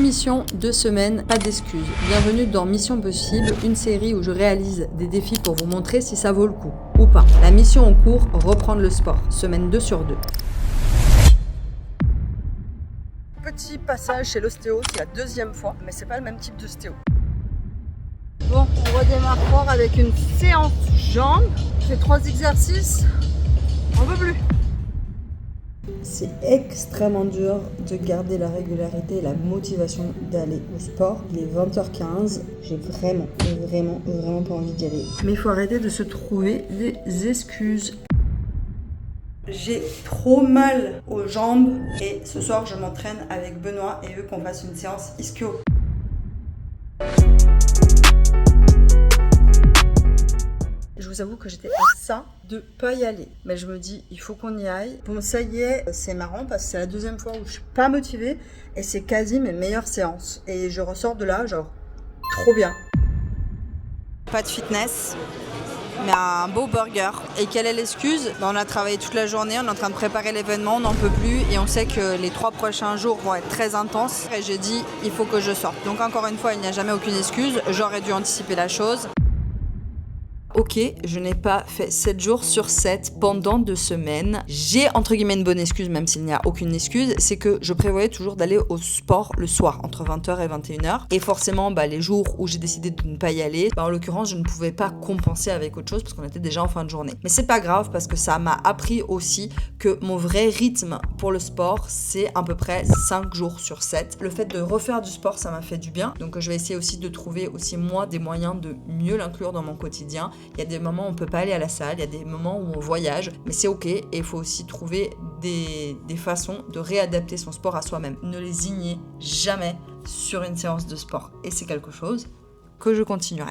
Démission, 2 semaines, pas d'excuses. Bienvenue dans Mission Possible, une série où je réalise des défis pour vous montrer si ça vaut le coup ou pas. La mission en cours, reprendre le sport, semaine 2 sur 2. Petit passage chez l'ostéo, c'est la deuxième fois, mais c'est pas le même type d'ostéo. Bon, on redémarre fort avec une séance jambes. Je fais 3 exercices, on veut plus. C'est extrêmement dur de garder la régularité et la motivation d'aller au sport. Il est 20h15, j'ai vraiment pas envie d'y aller. Mais il faut arrêter de se trouver des excuses. J'ai trop mal aux jambes et ce soir je m'entraîne avec Benoît et veut qu'on fasse une séance ischio. Je vous avoue que j'étais à ça de pas y aller. Mais je me dis, il faut qu'on y aille. Bon, ça y est, c'est marrant parce que c'est la deuxième fois où je suis pas motivée et c'est quasi mes meilleures séances. Et je ressors de là, genre, trop bien. Pas de fitness, mais un beau burger. Et quelle est l'excuse ? On a travaillé toute la journée, on est en train de préparer l'événement, on n'en peut plus et on sait que les 3 prochains jours vont être très intenses. Et j'ai dit, il faut que je sorte. Donc encore une fois, il n'y a jamais aucune excuse. J'aurais dû anticiper la chose. Ok, je n'ai pas fait 7 jours sur 7 pendant 2 semaines. J'ai entre guillemets une bonne excuse, même s'il n'y a aucune excuse, c'est que je prévoyais toujours d'aller au sport le soir, entre 20h et 21h. Et forcément, les jours où j'ai décidé de ne pas y aller, en l'occurrence, je ne pouvais pas compenser avec autre chose parce qu'on était déjà en fin de journée. Mais c'est pas grave parce que ça m'a appris aussi que mon vrai rythme pour le sport, c'est à peu près 5 jours sur 7. Le fait de refaire du sport, ça m'a fait du bien. Donc je vais essayer aussi de trouver aussi moi des moyens de mieux l'inclure dans mon quotidien. Il y a des moments où on peut pas aller à la salle, il y a des moments où on voyage, mais c'est ok et il faut aussi trouver des façons de réadapter son sport à soi-même. Ne lésignez jamais sur une séance de sport et c'est quelque chose que je continuerai.